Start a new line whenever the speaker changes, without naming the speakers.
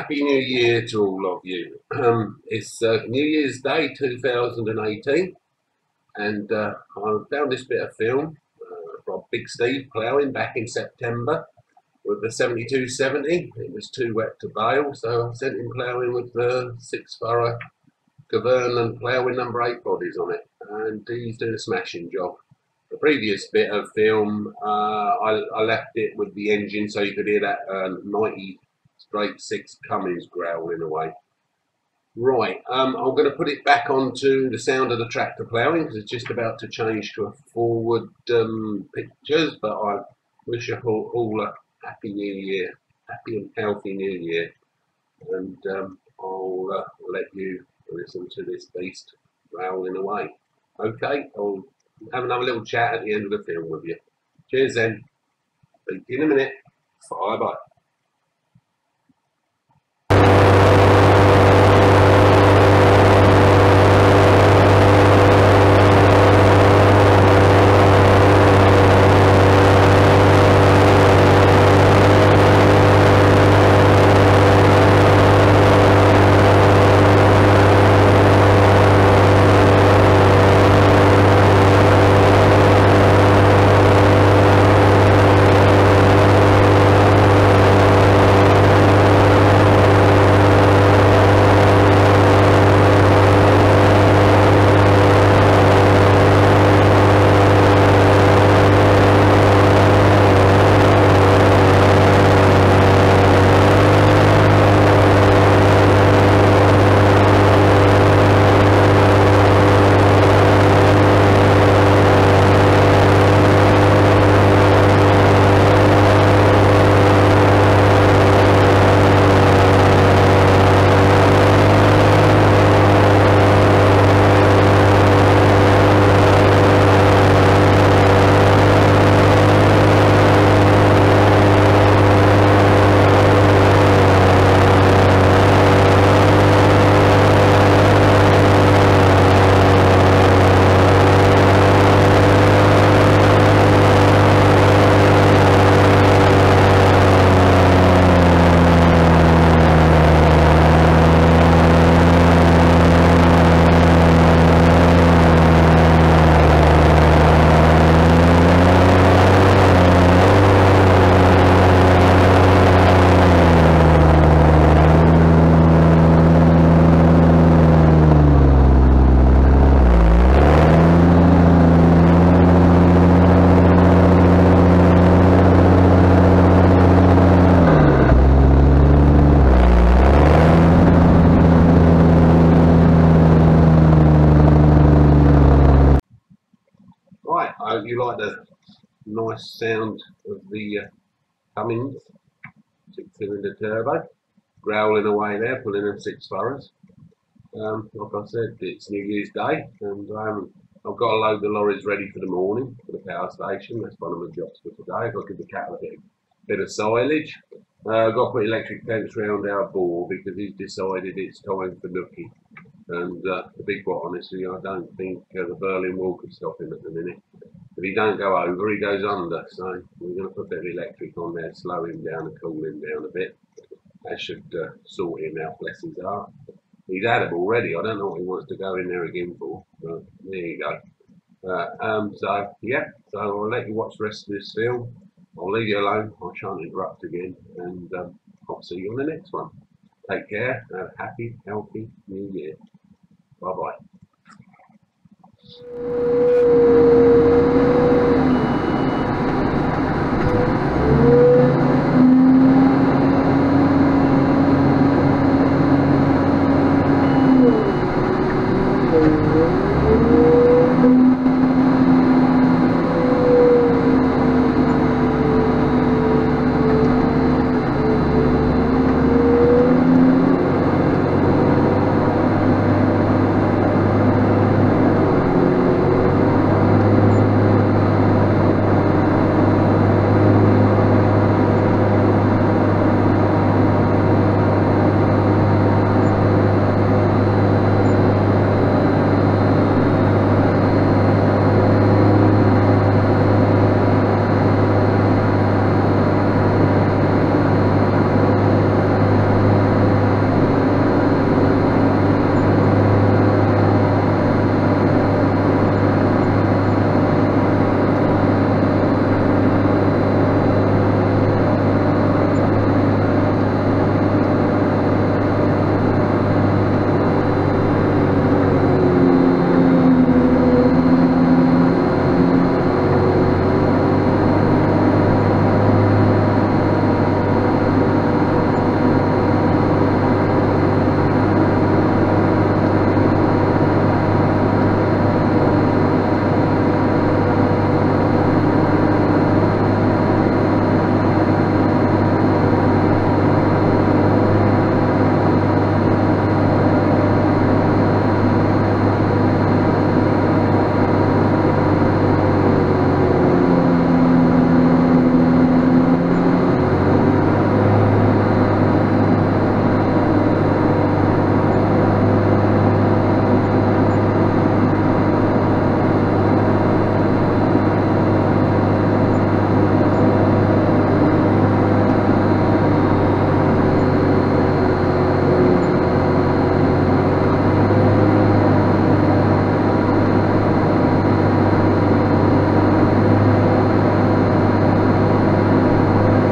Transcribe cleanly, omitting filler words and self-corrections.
Happy New Year to all of you. It's New Year's Day 2018, and I found this bit of film from Big Steve ploughing back in September with the 7270. It was too wet to bale, so I sent him ploughing with the 6 furrow Govern and ploughing number 8 bodies on it, and he's doing a smashing job. The previous bit of film, I left it with the engine so you could hear that 90 straight 6 Cummins growling away. Right, I'm going to put it back onto the sound of the tractor ploughing because it's just about to change to a forward pictures, but I wish you all a happy new year, happy and healthy new year, and I'll let you listen to this beast growling away. Okay, I'll have another little chat at the end of the film with you. Cheers then. Speak to you in a minute. Bye bye. Right, I hope you like the nice sound of the Cummins 6-cylinder turbo growling away there, pulling them 6 furrows. Like I said, it's New Year's Day, and I've got to load the lorries ready for the morning for the power station. That's one of my jobs for today. I've got to give the cattle a bit of silage. I've got to put electric fence round our bore because he's decided it's time for nookie. And to be quite honestly, I don't think the Berlin wall could stop him at the minute. If he don't go over, he goes under. So we're going to put a bit of electric on there, slow him down and cool him down a bit. That should sort him out, bless his heart. He's had them already. I don't know what he wants to go in there again for, but there you go. So yeah, so I'll let you watch the rest of this film. I'll leave you alone. I shan't interrupt again, and I'll see you on the next one. Take care. Have a happy, healthy New Year. Bye bye.